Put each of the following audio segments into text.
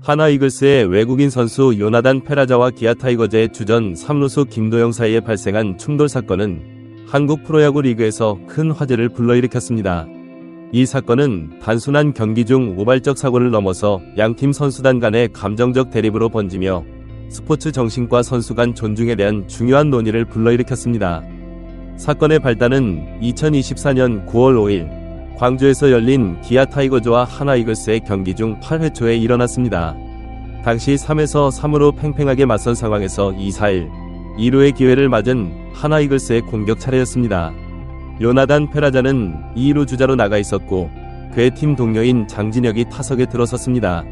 하나 이글스의 외국인 선수 요나단 페라자와 기아 타이거즈의 주전 3루수 김도영 사이에 발생한 충돌 사건은 한국 프로야구 리그에서 큰 화제를 불러일으켰습니다. 이 사건은 단순한 경기 중 우발적 사고를 넘어서 양팀 선수단 간의 감정적 대립으로 번지며 스포츠 정신과 선수 간 존중에 대한 중요한 논의를 불러일으켰습니다. 사건의 발단은 2024년 9월 5일 광주에서 열린 기아 타이거즈와 하나 이글스의 경기 중 8회 초에 일어났습니다. 당시 3에서 3으로 팽팽하게 맞선 상황에서 2-4-1, 2루의 기회를 맞은 하나 이글스의 공격 차례였습니다. 요나단 페라자는 2루 주자로 나가 있었고 그의 팀 동료인 장진혁이 타석에 들어섰습니다.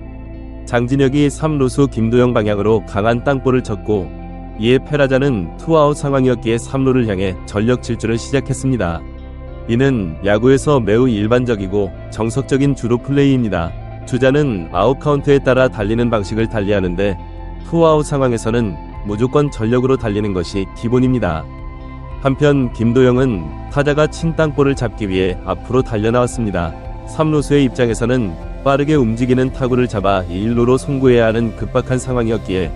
장진혁이 3루수 김도영 방향으로 강한 땅볼을 쳤고 이에 페라자는 투아웃 상황이었기에 3루를 향해 전력 질주를 시작했습니다. 이는 야구에서 매우 일반적이고 정석적인 주루 플레이입니다. 주자는 아웃 카운트에 따라 달리는 방식을 달리하는데 투아웃 상황에서는 무조건 전력으로 달리는 것이 기본입니다. 한편 김도영은 타자가 친 땅볼을 잡기 위해 앞으로 달려나왔습니다. 3루수의 입장에서는 빠르게 움직이는 타구를 잡아 1루로 송구해야 하는 급박한 상황이었기에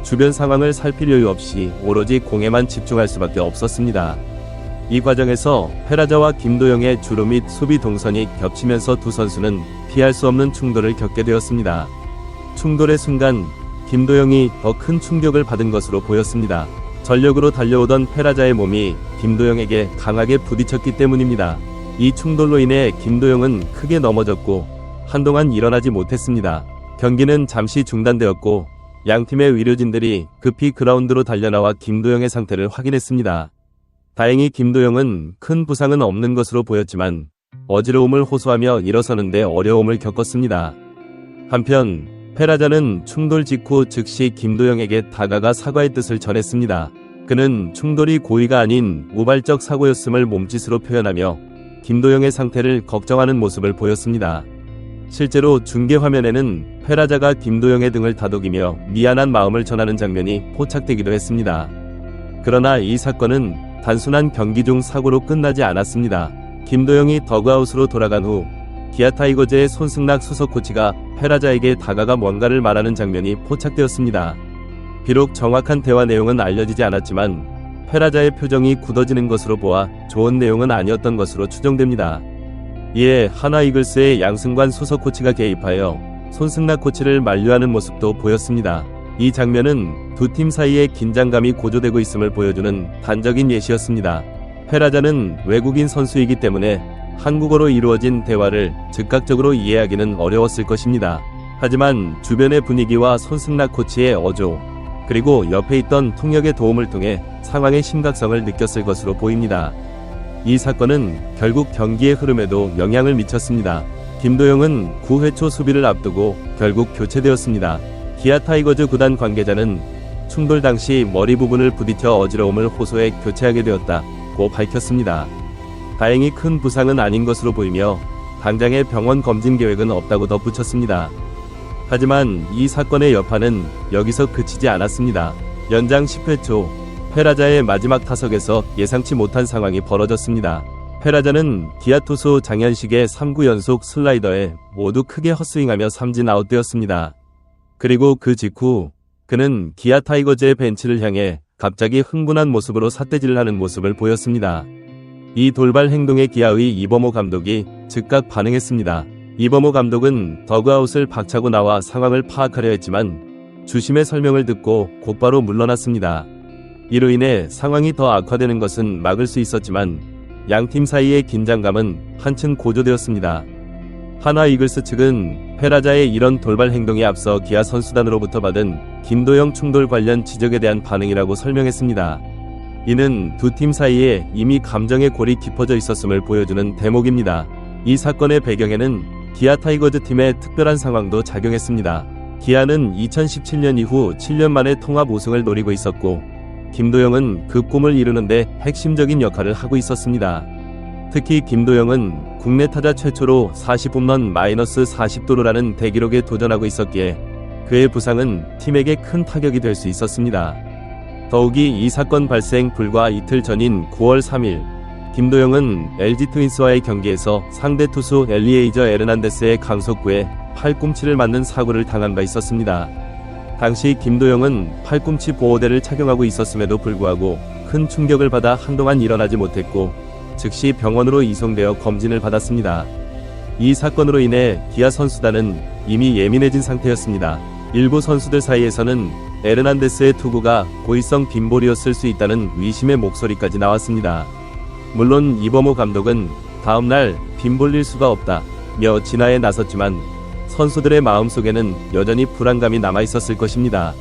주변 상황을 살필 여유 없이 오로지 공에만 집중할 수밖에 없었습니다. 이 과정에서 페라자와 김도영의 주루 및 수비 동선이 겹치면서 두 선수는 피할 수 없는 충돌을 겪게 되었습니다. 충돌의 순간 김도영이 더 큰 충격을 받은 것으로 보였습니다. 전력으로 달려오던 페라자의 몸이 김도영에게 강하게 부딪혔기 때문입니다. 이 충돌로 인해 김도영은 크게 넘어졌고 한동안 일어나지 못했습니다. 경기는 잠시 중단되었고 양팀의 의료진들이 급히 그라운드로 달려나와 김도영의 상태를 확인했습니다. 다행히 김도영은 큰 부상은 없는 것으로 보였지만 어지러움을 호소하며 일어서는데 어려움을 겪었습니다. 한편 페라자는 충돌 직후 즉시 김도영에게 다가가 사과의 뜻을 전했습니다. 그는 충돌이 고의가 아닌 우발적 사고였음을 몸짓으로 표현하며 김도영의 상태를 걱정하는 모습을 보였습니다. 실제로 중계 화면에는 페라자가 김도영의 등을 다독이며 미안한 마음을 전하는 장면이 포착되기도 했습니다. 그러나 이 사건은 단순한 경기 중 사고로 끝나지 않았습니다. 김도영이 더그아웃으로 돌아간 후 기아 타이거즈의 손승락 수석 코치가 페라자에게 다가가 뭔가를 말하는 장면이 포착되었습니다. 비록 정확한 대화 내용은 알려지지 않았지만 페라자의 표정이 굳어지는 것으로 보아 좋은 내용은 아니었던 것으로 추정됩니다. 이에 하나 이글스의 양승관 수석 코치가 개입하여 손승락 코치를 만류하는 모습도 보였습니다. 이 장면은 두 팀 사이의 긴장감이 고조되고 있음을 보여주는 단적인 예시였습니다. 페라자는 외국인 선수이기 때문에 한국어로 이루어진 대화를 즉각적으로 이해하기는 어려웠을 것입니다. 하지만 주변의 분위기와 손승락 코치의 어조, 그리고 옆에 있던 통역의 도움을 통해 상황의 심각성을 느꼈을 것으로 보입니다. 이 사건은 결국 경기의 흐름에도 영향을 미쳤습니다. 김도영은 9회 초 수비를 앞두고 결국 교체되었습니다. 기아 타이거즈 구단 관계자는 충돌 당시 머리 부분을 부딪혀 어지러움을 호소해 교체하게 되었다고 밝혔습니다. 다행히 큰 부상은 아닌 것으로 보이며 당장의 병원 검진 계획은 없다고 덧붙였습니다. 하지만 이 사건의 여파는 여기서 그치지 않았습니다. 연장 10회 초 페라자의 마지막 타석에서 예상치 못한 상황이 벌어졌습니다. 페라자는 기아 투수 장현식의 3구 연속 슬라이더에 모두 크게 헛스윙하며 삼진 아웃되었습니다. 그리고 그 직후 그는 기아 타이거즈의 벤치를 향해 갑자기 흥분한 모습으로 삿대질을 하는 모습을 보였습니다. 이 돌발 행동에 기아의 이범호 감독이 즉각 반응했습니다. 이범호 감독은 더그아웃을 박차고 나와 상황을 파악하려 했지만 주심의 설명을 듣고 곧바로 물러났습니다. 이로 인해 상황이 더 악화되는 것은 막을 수 있었지만 양팀 사이의 긴장감은 한층 고조되었습니다. 하나 이글스 측은 페라자의 이런 돌발 행동에 앞서 기아 선수단으로부터 받은 김도영 충돌 관련 지적에 대한 반응이라고 설명했습니다. 이는 두 팀 사이에 이미 감정의 골이 깊어져 있었음을 보여주는 대목입니다. 이 사건의 배경에는 기아 타이거즈 팀의 특별한 상황도 작용했습니다. 기아는 2017년 이후 7년 만에 통합 우승을 노리고 있었고 김도영은 그 꿈을 이루는데 핵심적인 역할을 하고 있었습니다. 특히 김도영은 국내 타자 최초로 40홈런 -40도루라는 대기록에 도전하고 있었기에 그의 부상은 팀에게 큰 타격이 될 수 있었습니다. 더욱이 이 사건 발생 불과 이틀 전인 9월 3일 김도영은 LG 트윈스와의 경기에서 상대 투수 엘리에이저 에르난데스의 강속구에 팔꿈치를 맞는 사고를 당한 바 있었습니다. 당시 김도영은 팔꿈치 보호대를 착용하고 있었음에도 불구하고 큰 충격을 받아 한동안 일어나지 못했고 즉시 병원으로 이송되어 검진을 받았습니다. 이 사건으로 인해 기아 선수단은 이미 예민해진 상태였습니다. 일부 선수들 사이에서는 에르난데스의 투구가 고의성 빈볼이었을 수 있다는 의심의 목소리까지 나왔습니다. 물론 이범호 감독은 다음날 빈볼일 수가 없다며 진화에 나섰지만 선수들의 마음속에는 여전히 불안감이 남아있었을 것입니다.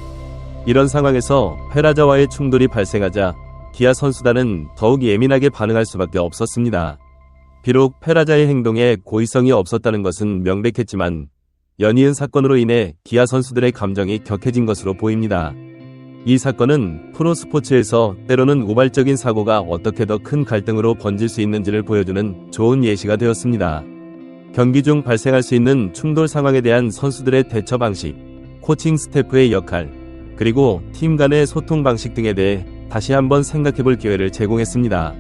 이런 상황에서 페라자와의 충돌이 발생하자 기아 선수단은 더욱 예민하게 반응할 수밖에 없었습니다. 비록 페라자의 행동에 고의성이 없었다는 것은 명백했지만 연이은 사건으로 인해 기아 선수들의 감정이 격해진 것으로 보입니다. 이 사건은 프로스포츠에서 때로는 우발적인 사고가 어떻게 더 큰 갈등으로 번질 수 있는지를 보여주는 좋은 예시가 되었습니다. 경기 중 발생할 수 있는 충돌 상황에 대한 선수들의 대처 방식, 코칭 스태프의 역할, 그리고 팀 간의 소통 방식 등에 대해 다시 한번 생각해볼 기회를 제공했습니다.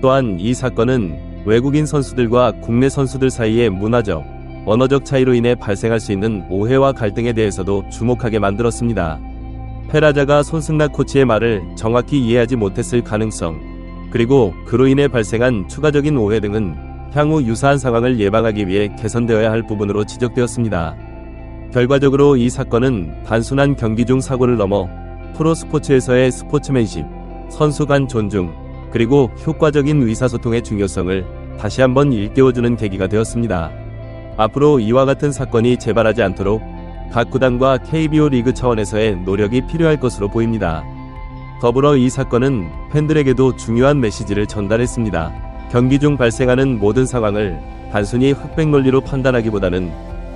또한 이 사건은 외국인 선수들과 국내 선수들 사이의 문화적, 언어적 차이로 인해 발생할 수 있는 오해와 갈등에 대해서도 주목하게 만들었습니다. 페라자가 손승락 코치의 말을 정확히 이해하지 못했을 가능성, 그리고 그로 인해 발생한 추가적인 오해 등은 향후 유사한 상황을 예방하기 위해 개선되어야 할 부분으로 지적되었습니다. 결과적으로 이 사건은 단순한 경기 중 사고를 넘어 프로스포츠에서의 스포츠맨십, 선수 간 존중, 그리고 효과적인 의사소통의 중요성을 다시 한번 일깨워주는 계기가 되었습니다. 앞으로 이와 같은 사건이 재발하지 않도록 각 구단과 KBO 리그 차원에서의 노력이 필요할 것으로 보입니다. 더불어 이 사건은 팬들에게도 중요한 메시지를 전달했습니다. 경기 중 발생하는 모든 상황을 단순히 흑백 논리로 판단하기보다는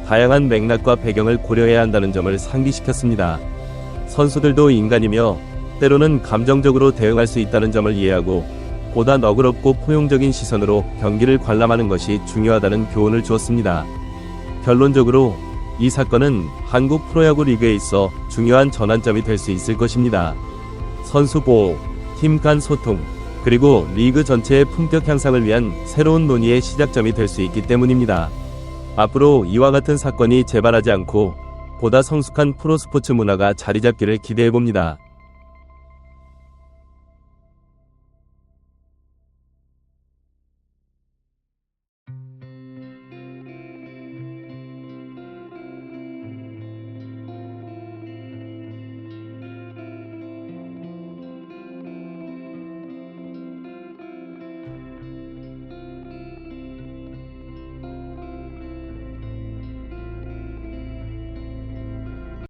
다양한 맥락과 배경을 고려해야 한다는 점을 상기시켰습니다. 선수들도 인간이며 때로는 감정적으로 대응할 수 있다는 점을 이해하고 보다 너그럽고 포용적인 시선으로 경기를 관람하는 것이 중요하다는 교훈을 주었습니다. 결론적으로 이 사건은 한국 프로야구 리그에 있어 중요한 전환점이 될 수 있을 것입니다. 선수 보호, 팀 간 소통, 그리고 리그 전체의 품격 향상을 위한 새로운 논의의 시작점이 될 수 있기 때문입니다. 앞으로 이와 같은 사건이 재발하지 않고 보다 성숙한 프로스포츠 문화가 자리 잡기를 기대해봅니다.